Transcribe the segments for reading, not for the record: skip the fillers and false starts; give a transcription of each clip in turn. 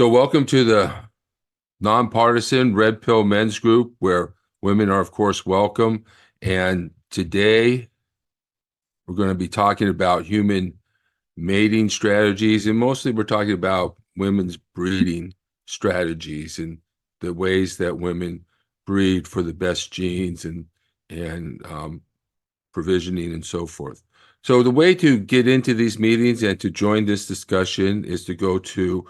So welcome to the nonpartisan Red Pill Men's Group, where women are, of course, welcome. And today we're going to be talking about human mating strategies, and mostly we're talking about women's breeding strategies and the ways that women breed for the best genes and provisioning and so forth. So the way to get into these meetings and to join this discussion is to go to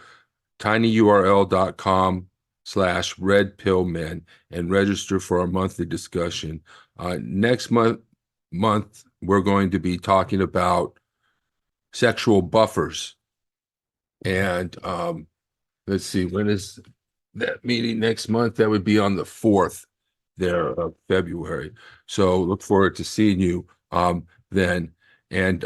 tinyurl.com/redpillmen and register for our monthly discussion. Next month, we're going to be talking about sexual buffers. And let's see, when is that meeting next month? That would be on the 4th there of February. So look forward to seeing you then. And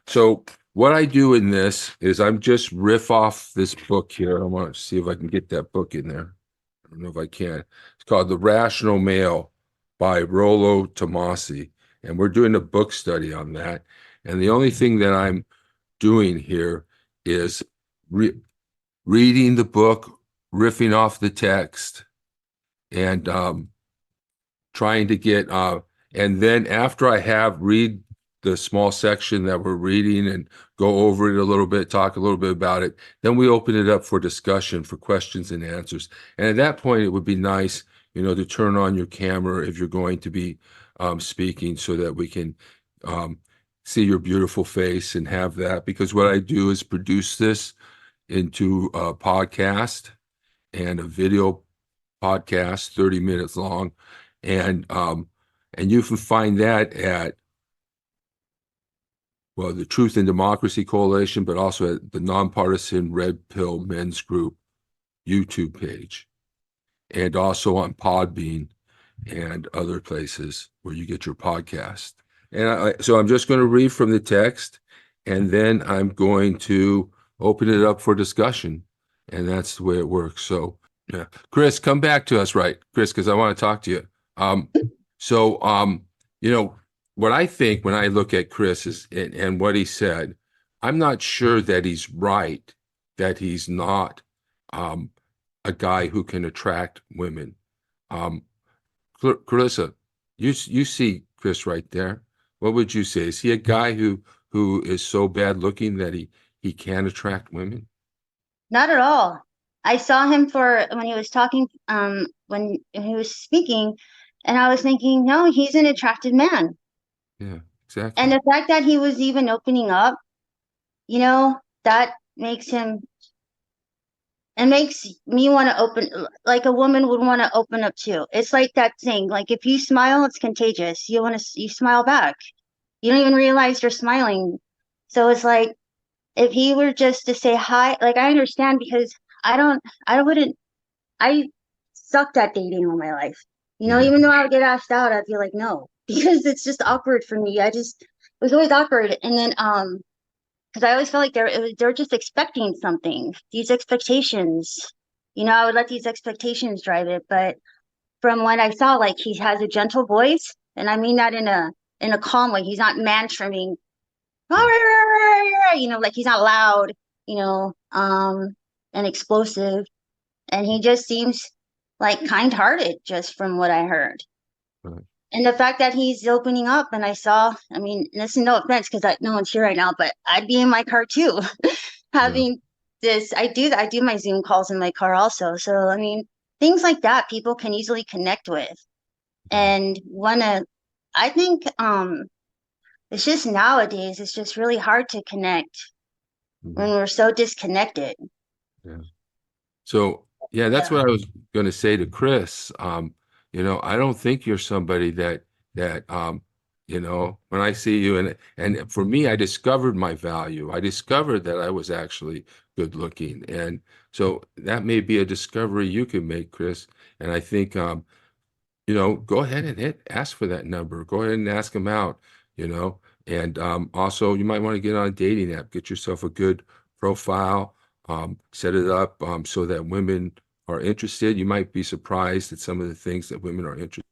so what I do in this is I'm just riff off this book here. I want to see if I can get that book in there. I don't know if I can. It's called The Rational Male by Rollo Tomasi. And we're doing a book study on that. And the only thing that I'm doing here is reading the book, riffing off the text, and trying to get, and then after I have read the small section that we're reading and go over it a little bit, talk a little bit about it, then we open it up for discussion, for questions and answers. And at that point, it would be nice, to turn on your camera if you're going to be speaking so that we can see your beautiful face and have that. Because what I do is produce this into a podcast and a video podcast, 30 minutes long. And you can find that at, well, the Truth and Democracy Coalition, but also at the Nonpartisan Red Pill Men's Group YouTube page, and also on Podbean and other places where you get your podcast. And so I'm just going to read from the text, and then I'm going to open it up for discussion. And that's the way it works. So, yeah. Chris, come back to us, right, Chris, because I want to talk to you. What I think when I look at Chris is, and what he said, I'm not sure that he's right, that he's not a guy who can attract women. Clarissa, you see Chris right there. What would you say? Is he a guy who is so bad looking that he can attract women? Not at all. I saw him for when he was talking, when he was speaking, and I was thinking, no, he's an attractive man. Yeah, And exactly. the fact that he was even opening up, that makes him, it makes me want to open, like a woman would want to open up too. It's like that thing, like if you smile, it's contagious. You smile back. You don't even realize you're smiling. So it's like, if he were just to say hi, like I understand because I wouldn't, I sucked at dating all my life. Yeah. Even though I would get asked out, I'd be like, no, because it's just awkward for me. It was always awkward. And then, because I always felt like they're just expecting something, these expectations, I would let these expectations drive it. But from what I saw, like he has a gentle voice, and I mean that in a calm way. He's not mantruming, like he's not loud, and explosive. And he just seems like kind-hearted, just from what I heard. Right. And the fact that he's opening up, and I mean, this is no offense because no one's here right now, but I'd be in my car too, Yeah. having this. I do my Zoom calls in my car also. So I mean, things like that people can easily connect with, and wanna. I think it's just nowadays it's just really hard to connect when Mhm. we're so disconnected. Yeah. So, yeah, that's Yeah. what I was going to say to Chris. I don't think you're somebody that when I see you, and for me, I discovered my value. I discovered that I was actually good looking. And so that may be a discovery you can make, Chris. And I think go ahead and ask for that number. Go ahead and ask them out, you know. And also, you might want to get on a dating app, get yourself a good profile, set it up so that women are interested. You might be surprised at some of the things that women are interested.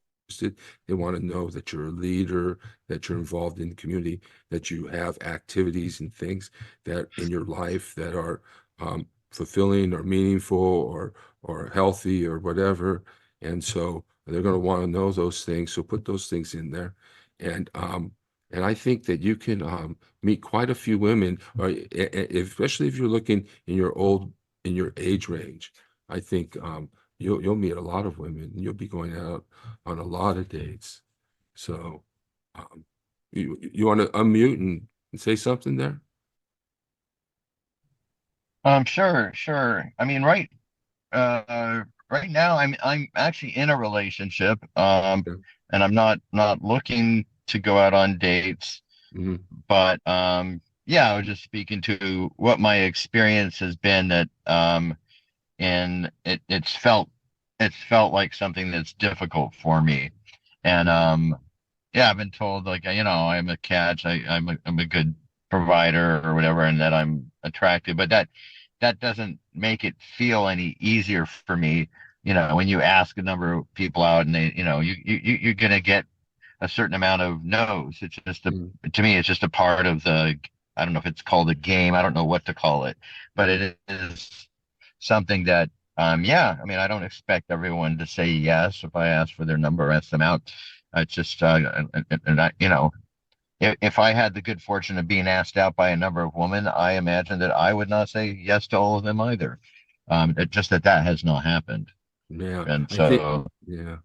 They want to know that you're a leader, that you're involved in the community, that you have activities and things that in your life that are fulfilling or meaningful or healthy or whatever. And so they're going to want to know those things. So put those things in there. And and I think that you can meet quite a few women, or especially if you're looking in your age range. I think you'll meet a lot of women, and you'll be going out on a lot of dates. So you want to unmute and say something there? Sure, sure. I mean, right now I'm actually in a relationship, Yeah. and I'm not looking to go out on dates, Mhm. but yeah, I was just speaking to what my experience has been that and it's felt like something that's difficult for me. And yeah, I've been told like I'm a catch, I'm a good provider or whatever, and that I'm attractive, but that doesn't make it feel any easier for me. When you ask a number of people out and you're gonna get a certain amount of no's. It's just Mhm. to me, it's just a part of I don't know if it's called a game. I don't know what to call it, but Mhm. it is something that, yeah, I mean, I don't expect everyone to say yes if I ask for their number, ask them out. It's just, and I, if I had the good fortune of being asked out by a number of women, I imagine that I would not say yes to all of them either. Just that has not happened. Yeah, And I think, so, yeah.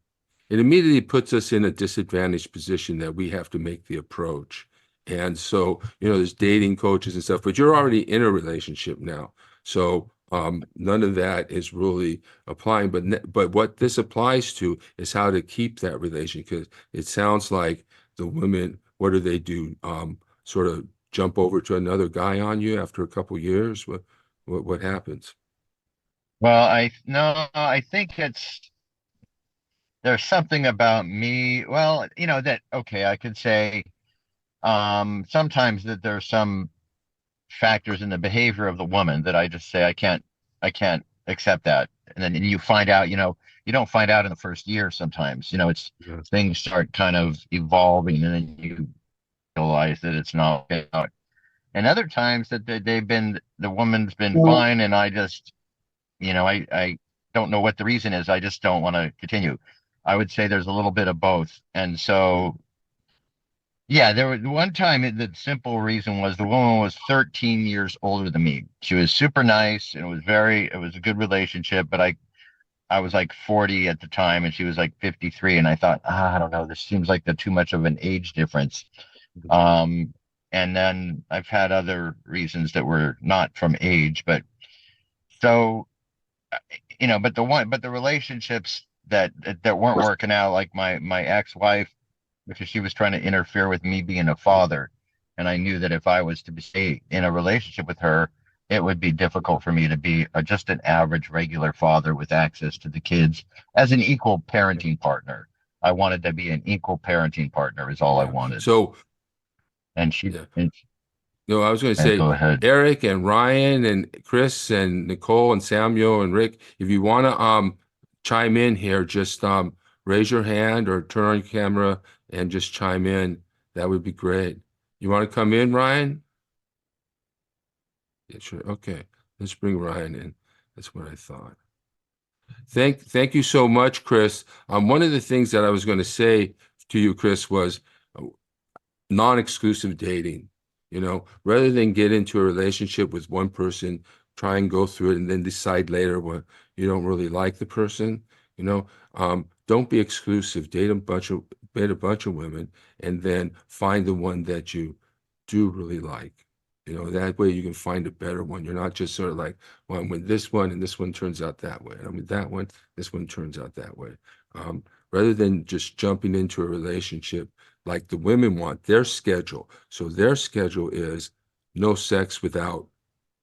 It immediately puts us in a disadvantaged position that we have to make the approach. And so, there's dating coaches and stuff, but you're already in a relationship now. So, none of that is really applying. But what this applies to is how to keep that relation. Because it sounds like the women, what do they do? Sort of jump over to another guy on you after a couple years? What happens? well, no, I think there's something about me. Well, that, okay, I could say sometimes that there's some factors in the behavior of the woman that I just say I can't accept that. And then you find out, you don't find out in the first year sometimes. It's Yeah. things start kind of evolving and then you realize that it's not working out. And other times that the woman's been fine and I just, I don't know what the reason is. I just don't want to continue. I would say there's a little bit of both. And so, yeah, there was one time the simple reason was the woman was 13 years older than me. She was super nice and it was a good relationship, but I was like 40 at the time and she was like 53. And I thought, I don't know, this seems like too much of an age difference. Um, and then I've had other reasons that were not from age, but so but the relationships that weren't working out, like my ex-wife, because she was trying to interfere with me being a father, and I knew that if I was to stay in a relationship with her, it would be difficult for me to be just an average regular father with access to the kids as an equal parenting partner. I wanted to be an equal parenting partner is all I Yeah. wanted. So, And she yeah. and, No, I was going to say go ahead. Eric and Ryan and Chris and Nicole and Samuel and Rick, if you want to chime in here, just raise your hand or turn on your camera and just chime in. That would be great. You want to come in, Ryan? Yeah, sure. Okay. Let's bring Ryan in. That's what I thought. Thank you so much, Chris. One of the things that I was going to say to you, Chris, was uh, non-exclusive dating. Rather than get into a relationship with one person, try and go through it and then decide later when you don't really like the person. Don't be exclusive. Date a bunch of women, and then find the one that you do really like. That way you can find a better one. You're not just sort of like, well, I'm with this one and this one turns out that way. And I'm with that one, this one turns out that way. Rather than just jumping into a relationship like the women want their schedule. So their schedule is no sex without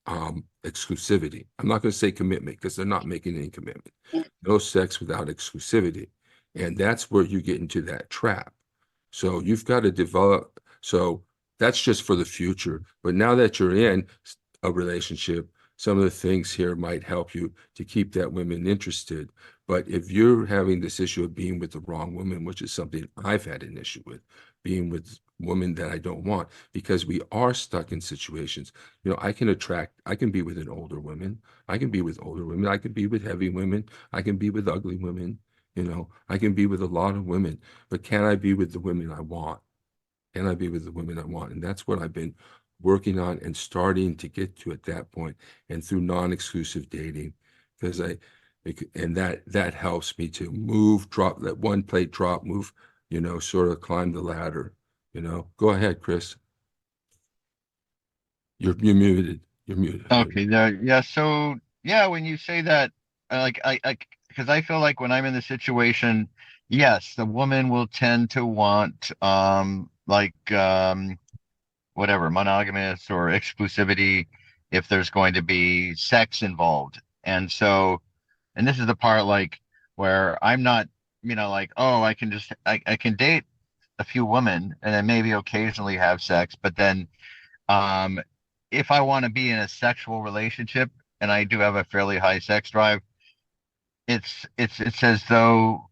exclusivity. I'm not going to say commitment because they're not making any commitment. No sex without exclusivity. And that's where you get into that trap. So you've got to develop. So that's just for the future. But now that you're in a relationship, some of the things here might help you to keep that woman interested. But if you're having this issue of being with the wrong woman, which is something I've had an issue with, being with woman that I don't want, because we are stuck in situations. You know, I can be with an older woman. I can be with older women. I can be with heavy women. I can be with ugly women. You know, I can be with a lot of women, but can I be with the women I want? Can I be with the women I want? And that's what I've been working on and starting to get to at that point, and through non-exclusive dating, because and that helps me to move, drop that one plate drop, move, you know, sort of climb the ladder, you know. Go ahead, Chris. You're muted. You're muted. Okay, yeah. So yeah, when you say that, because I feel like when I'm in the situation, yes, the woman will tend to want whatever, monogamous or exclusivity if there's going to be sex involved. And so, and this is the part like where I'm not, like, oh, I can date a few women and then maybe occasionally have sex, but then um if I want to be in a sexual relationship, and I do have a fairly high sex drive, it's as though,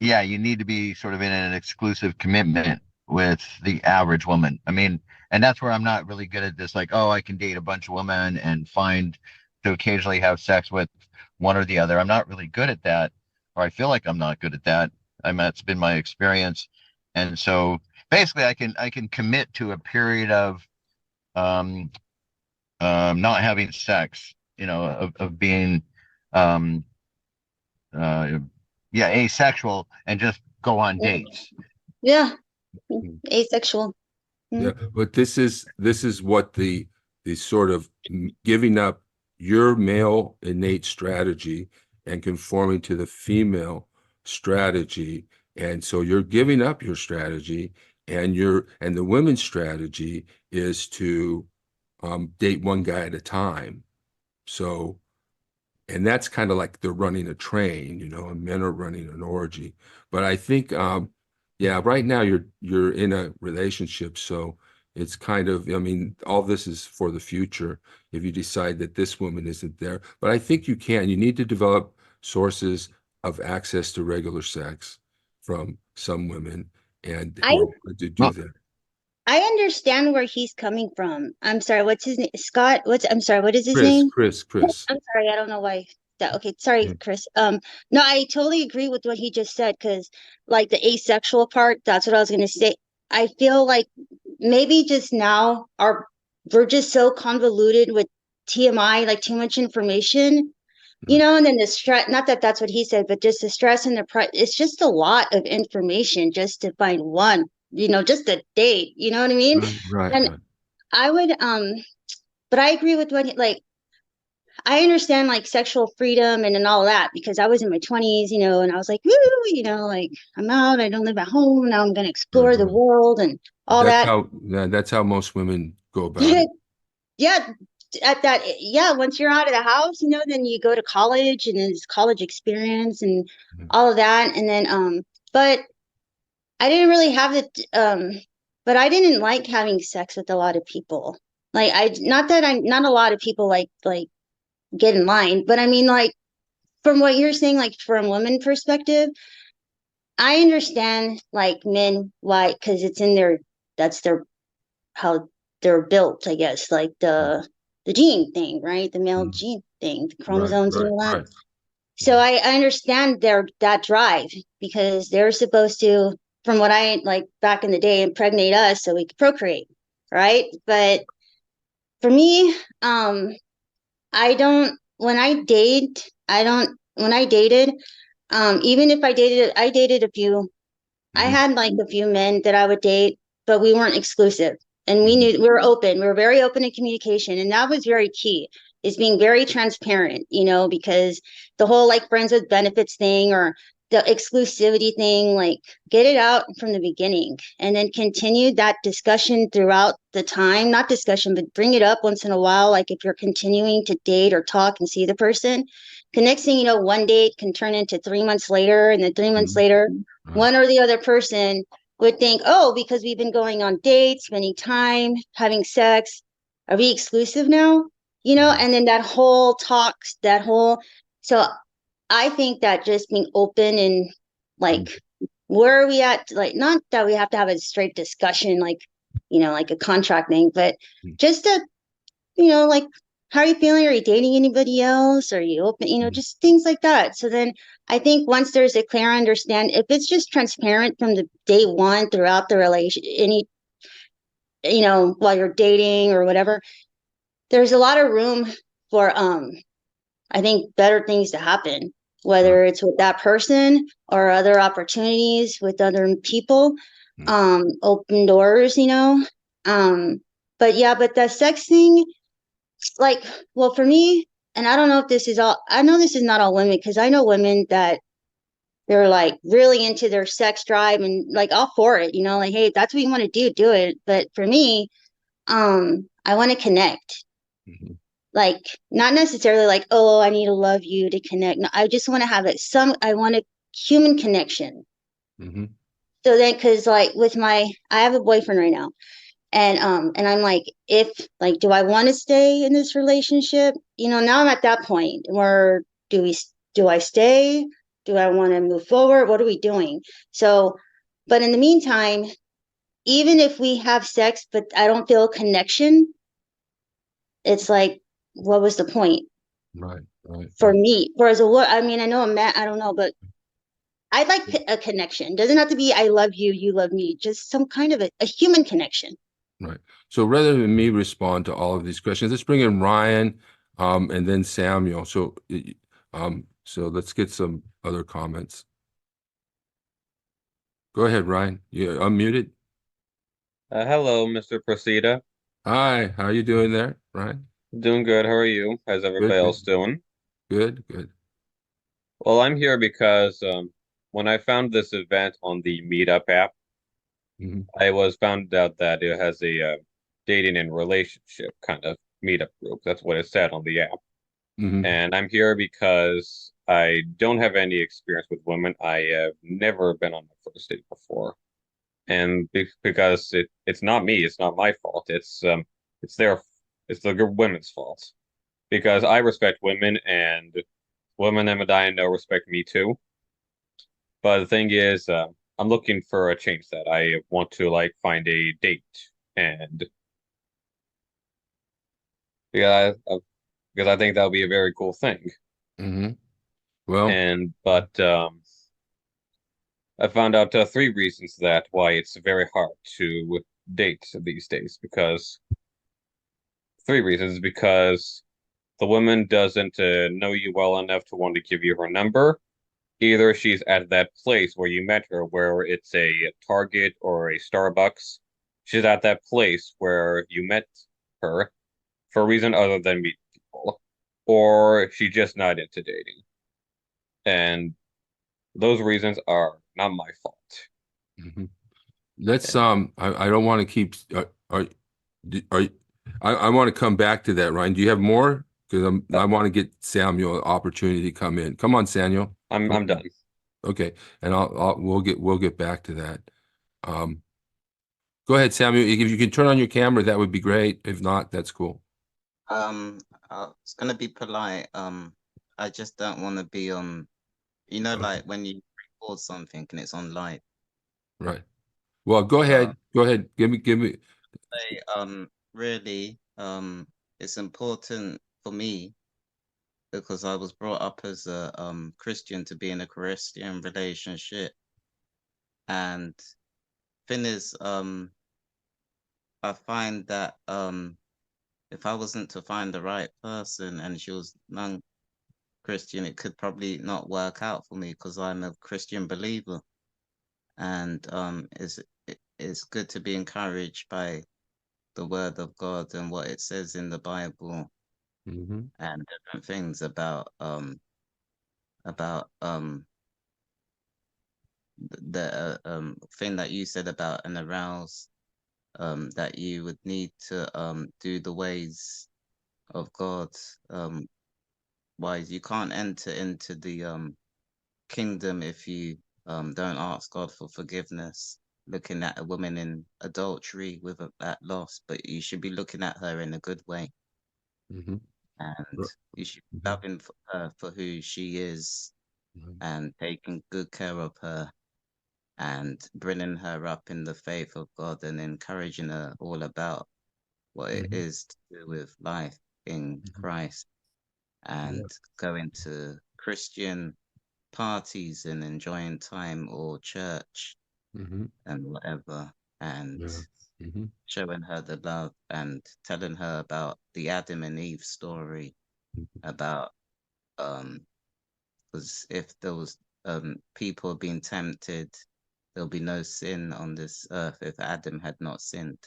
yeah, you need to be sort of in an exclusive commitment with the average woman. I mean, and that's where I'm not really good at this, like, oh, I can date a bunch of women and find to occasionally have sex with one or the other. I'm not really good at that, or I feel like I'm not good at that. I mean, that's been my experience. And so basically I can commit to a period of um not having sex, of being um uh yeah, asexual, and just go on dates. Yeah, Mm. asexual. Yeah, but this is what the sort of giving up your male innate strategy and conforming to the female strategy. And so you're giving up your strategy, and the women's strategy is to date one guy at a time. So, and that's kind of like they're running a train, you know, and men are running an orgy. But I think, yeah, right now you're in a relationship, so it's kind of, I mean, all this is for the future if you decide that this woman isn't there. But I think you need to develop sources of access to regular sex from some women, and I who are willing to do Well, that. I understand where he's coming from. I'm sorry, what's his name? Scott, I'm sorry, what is his Chris, name? Chris, Chris. I'm sorry, I don't know why that okay, sorry, Yeah. Chris. No, I totally agree with what he just said, because like the asexual part, that's what I was gonna say. I feel like maybe just now we're just so convoluted with TMI, like too much information, Mm, and then the stress, not that that's what he said, but just the stress and it's just a lot of information just to find one, just a date, you know what I mean? right, right, And right. I would, but I agree with like, I understand like sexual freedom and all that, because I was in my 20s, and I was like, woo, like I'm out, I don't live at home, now I'm going to Right, explore the right. world and all that. Yeah, that's how most women go about it. Yeah, at that, yeah, once you're out of the house, then you go to college and it's college experience and Mhm. all of that. And then, but I didn't really have it, but I didn't like having sex with a lot of people. Like, not that not a lot of people like get in line, but I mean, like, from what you're saying, like from a woman perspective, I understand like men why, because it's in that's their how they're built, I guess, like the gene thing, right? The male Mhm. gene thing, the Right, chromosomes and right, all that. right. So I understand that drive, because they're supposed to, from what I like back in the day, impregnate us so we could procreate, right? But for me, I don't when I date, I don't when I dated, even if I dated a few. I Mhm, had like a few men that I would date, but we weren't exclusive. And we mhm, knew we were open. We were very open in communication. And that was very key, is being very transparent, because the whole like friends with benefits thing, or the exclusivity thing, like get it out from the beginning and then continue that discussion throughout the time. Not discussion, but bring it up once in a while. Like if you're continuing to date or talk and see the person, the next thing you know, one date can turn into 3 months later, and then 3 months mhm. later, Right. one or the other person would think, oh, because we've been going on dates, spending time, having sex, are we exclusive now? Mhm, And then that whole talks, so I think that just being open and mhm. like where are we at? Like, not that we have to have a straight discussion, like, like a contract thing, but just a, like, how are you feeling? Are you dating anybody else? Are you open? Just things like that. So then I think once there's a clear understand, if it's just transparent from the day one throughout the relation, while you're dating or whatever, there's a lot of room for, I think, better things to happen, whether it's with that person or other opportunities with other people, open doors, but yeah, but the sex thing, like, well, for me, and I don't know if this is all, I know this is not all women, because I know women that they're like really into their sex drive and like all for it, like, hey, if that's what you want to do it. But for me, I want to connect. Mhm. Like, not necessarily like, oh, I need to love you to connect. No, I just want to have I want a human connection. Mm-hmm. So then, because like I have a boyfriend right now, and I'm like, if like, do I want to stay in this relationship? Now I'm at that point where do I stay? Do I want to move forward? What are we doing? So, but in the meantime, even if we have sex, but I don't feel a connection, it's like, what was the point Right, right, for right. me? Whereas I mean, I know a man, I don't know, but I'd like a connection. Doesn't have to be I love you, you love me. Just some kind of a human connection. Right. So rather than me respond to all of these questions, let's bring in Ryan, and then Samuel. So let's get some other comments. Go ahead, Ryan. You unmuted. Hello, Mr. Procida. Hi, how you doing there, Ryan? Doing good. How are you? How's Good, everybody good, else doing? good, good. Well, I'm here because when I found this event on the Meetup app, Hmm. I was found out that it has a dating and relationship kind of meetup group. That's what it said on the app. Hmm. And I'm here because I don't have any experience with women. I have never been on a first date before. And because it's not me, it's not my fault. It's their it's the women's fault. Because I respect women and women in Medina respect me too. But the thing is, I'm looking for a change that I want to like find a date and yeah, because I think that would be a very cool thing. Hmm. Well, And but I found out three reasons that why it's very hard to date these days. Because three reasons because the woman doesn't know you well enough to want to give you her number. Either she's at that place where you met her, where it's a Target or a Starbucks. She's at that place where you met her for a reason other than meet people, or she's just not into dating. And those reasons are not my fault. mhm. Let's And I don't want to keep are I want to come back to that, Ryan. Do you have more? Because I want to get Samuel an opportunity to come in. Come on, Samuel. I'm Come I'm on. done. Okay, and we'll get back to that. Um, Go ahead, Samuel. If you can turn on your camera, that would be great. If not, that's cool. Um, it's gonna be polite. I just don't want to be on, Okay, like when you record something and it's on live. right. Well, go So ahead. Go ahead. Give me. say, really, it's important for me because I was brought up as a Christian to be in a Christian relationship, and thing is, I find that if I wasn't to find the right person and she was non-Christian, it could probably not work out for me because I'm a Christian believer. And it's good to be encouraged by the word of God and what it says in the Bible Hmm. and different things about the thing that you said about an arouse that you would need to do the ways of God wise. You can't enter into the kingdom if you don't ask God for forgiveness. Looking at a woman in adultery with that loss, but you should be looking at her in a good way, Hmm. and you should be Hmm. loving her for who she is and taking good care of her and bringing her up in the faith of God and encouraging her all about what it is to do with life in Christ, and going to Christian parties and enjoying time or church Mm-hmm. and whatever, and Yeah. Mm-hmm. showing her the love and telling her about the Adam and Eve story, about because if those people being tempted, there'll be no sin on this earth if Adam had not sinned.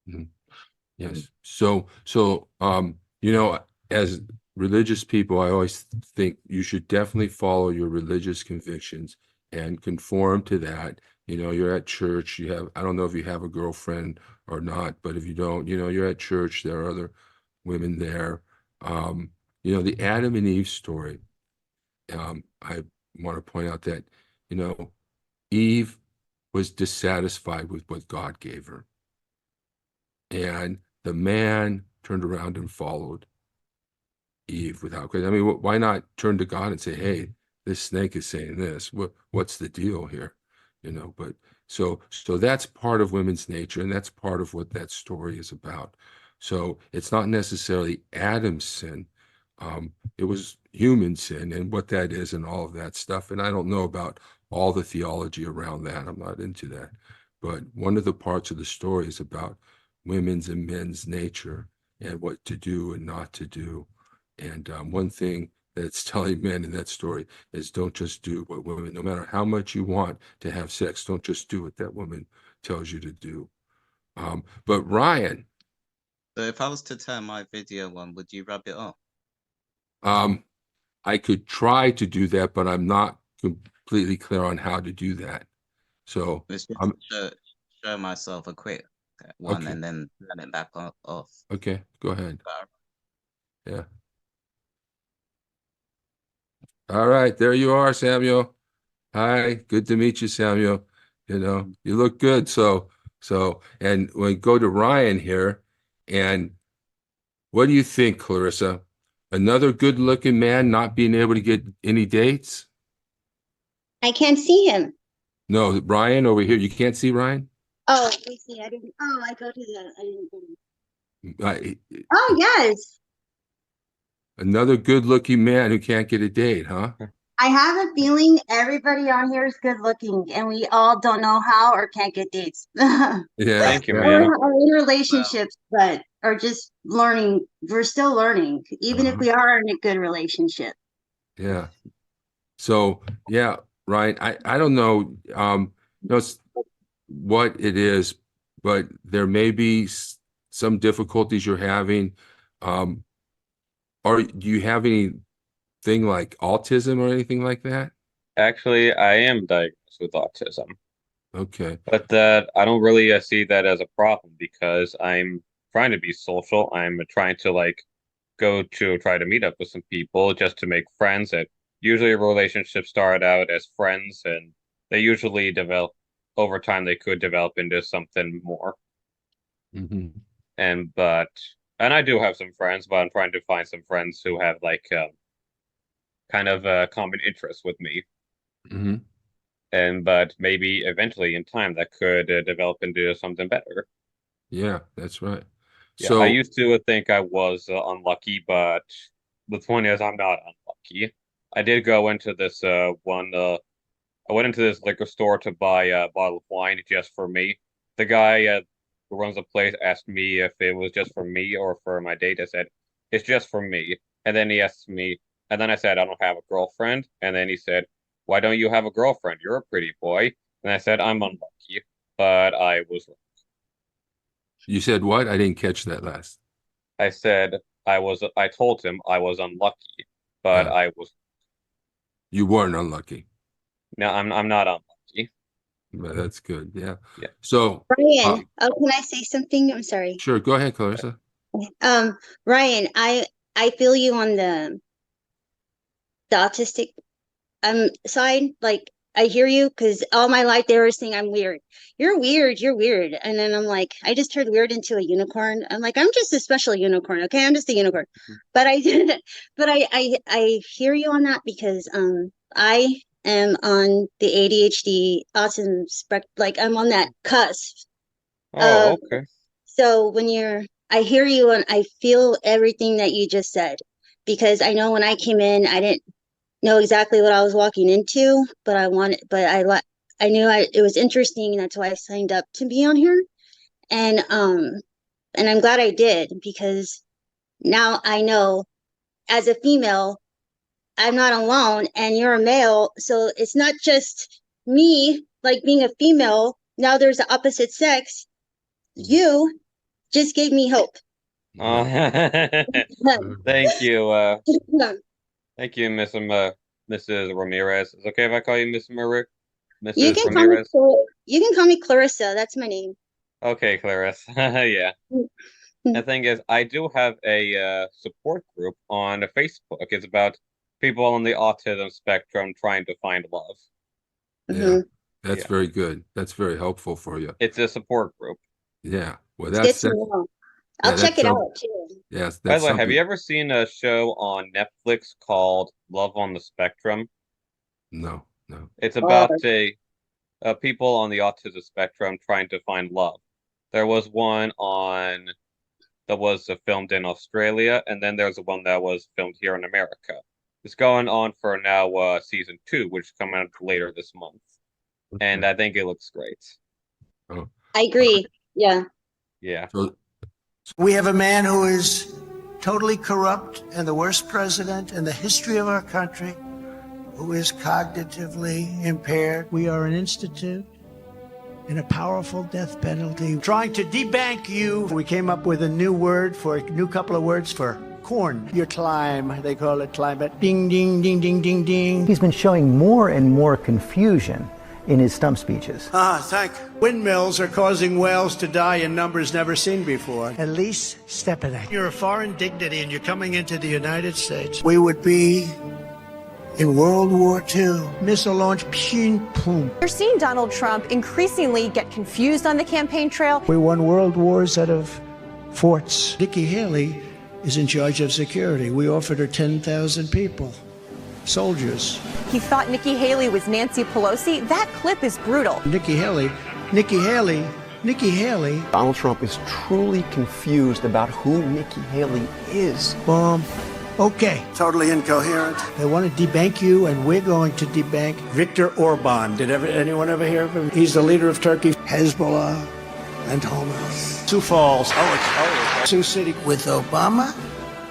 Mm-hmm. Yes. So, as religious people, I always think you should definitely follow your religious convictions and conform to that. You're at church, I don't know if you have a girlfriend or not, but if you don't, you're at church, there are other women there. The Adam and Eve story, I want to point out that, Eve was dissatisfied with what God gave her. And the man turned around and followed Eve without question. I mean, why not turn to God and say, "Hey, this snake is saying this. What's the deal here?" But so that's part of women's nature, and that's part of what that story is about. So it's not necessarily Adam's sin. It was human sin and what that is and all of that stuff. And I don't know about all the theology around that. I'm not into that. But one of the parts of the story is about women's and men's nature and what to do and not to do. And one thing that's telling men in that story is don't just do what women, no matter how much you want to have sex, don't just do what that woman tells you to do. But Ryan, So if I was to turn my video on, would you rub it off? I could try to do that, but I'm not completely clear on how to do that. So Let's just I'm show myself a quick one okay. and then turn it back off. Okay, go ahead. Yeah. All right, there you are, Samuel. Hi, good to meet you, Samuel. You look good. And we go to Ryan here, and what do you think, Clarissa? Another good-looking man not being able to get any dates? I can't see him. No, Ryan over here. You can't see Ryan? Oh, let me see. I didn't. Oh, I go to the. I didn't go to. Uh, Oh, yes. Another good-looking man who can't get a date, huh? I have a feeling everybody on here is good looking, and we all don't know how or can't get dates. Yeah. Thank you, yeah. man. Or are in relationships, but are just learning. We're still learning, even if Uh-huh. we are in a good relationship. Yeah. So, yeah, Ryan, I don't know, what it is, but there may be some difficulties you're having. Um, do you have anything like autism or anything like that? Actually, I am diagnosed with autism, Okay. but that I don't really see that as a problem because I'm trying to be social. I'm trying to go to try to meet up with some people just to make friends. And usually relationships start out as friends, and they usually develop over time. They could develop into something more. Hmm. And I do have some friends, but I'm trying to find some friends who have kind of a common interest with me. Hmm. But maybe eventually in time that could develop into something better. Yeah, that's right. Yeah, I So, used to think I was unlucky, but the point is I'm not unlucky. I did go into this I went into this liquor store to buy a bottle of wine just for me. The guy who runs the place asked me if it was just for me or for my date. I said, it's just for me. And then he asked me, and then I said, I don't have a girlfriend. And then he said, why don't you have a girlfriend? You're a pretty boy. And I said, I'm unlucky, but I was wrong. you said what? I didn't catch that last. I said, I told him I was unlucky, but Uh, I was, you weren't unlucky. no, I'm not unlucky. But that's good. Yeah. Yeah. So, Ryan, uh, oh, can I say something? I'm sorry. sure, go ahead, Clarissa. Ryan, I feel you on the autistic side. Like I hear you because all my life they were saying I'm weird. You're weird. You're weird. And then I'm like, I just turned weird into a unicorn. I'm like, I'm just a special unicorn. Okay, I'm just a unicorn. But I, but I hear you on that because I am on the ADHD autism spectrum. Like I'm on that cusp. Oh, okay. So I hear you and I feel everything that you just said, because I know when I came in, I didn't know exactly what I was walking into, but I knew it was interesting. And that's why I signed up to be on here. And I'm glad I did, because now I know as a female, I'm not alone and you're a male. So it's not just me, like being a female. Now there's the opposite sex. You just gave me hope. Thank you. Thank you, Mrs. Ramirez. Is it okay if I call you Miss You Mrs. can call me Ramirez? you can call me Clarissa. That's my name. Okay, Clarice. Yeah. The thing is, I do have a support group on Facebook. It's about people on the autism spectrum trying to find love. Yeah, that's Yeah. very good. That's very helpful for you. It's a support group. Yeah. Well, It's that's good to know. yeah, I'll check that's it some- out too. yes, By that's the way, have something. you ever seen a show on Netflix called Love on the Spectrum? No, no. It's about people on the autism spectrum trying to find love. There was one that was filmed in Australia, and then there's one that was filmed here in America. It's going on for now season 2, which is coming out later this month, and I think it looks great. Oh, I agree. Yeah. Yeah. so We have a man who is totally corrupt and the worst president in the history of our country, who is cognitively impaired. We are an institute in a powerful death penalty, trying to debank you. We came up with a new couple of words for corn. Your climb, they call it climate. Ding, ding, ding, ding, ding, ding. He's been showing more and more confusion in his stump speeches. Windmills are causing whales to die in numbers never seen before. Elise Stepanek. You're a foreign dignity and you're coming into the United States. We would be in World War II. Missile launch, pshin, boom. You're seeing Donald Trump increasingly get confused on the campaign trail. We won world wars out of forts. Nikki Haley is in charge of security. We offered her 10,000 people, soldiers. He thought Nikki Haley was Nancy Pelosi. That clip is brutal. Nikki Haley. Donald Trump is truly confused about who Nikki Haley is. Boom. Okay. Totally incoherent. They want to debank you, and we're going to debank Viktor Orban. Did anyone ever hear of him? He's the leader of Turkey, Hezbollah, and Hamas. Sioux Falls. Sioux City. With Obama,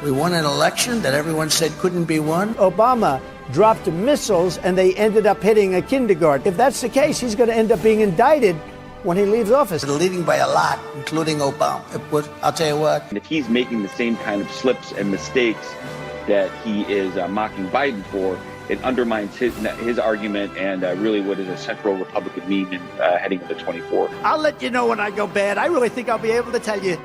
we won an election that everyone said couldn't be won. Obama dropped missiles, and they ended up hitting a kindergarten. If that's the case, he's going to end up being indicted when he leaves office. They're leading by a lot, including Obama. I'll tell you what. And if he's making the same kind of slips and mistakes that he is mocking Biden for, it undermines his argument and really what is a central Republican meme heading into 24. I'll let you know when I go bad. I really think I'll be able to tell you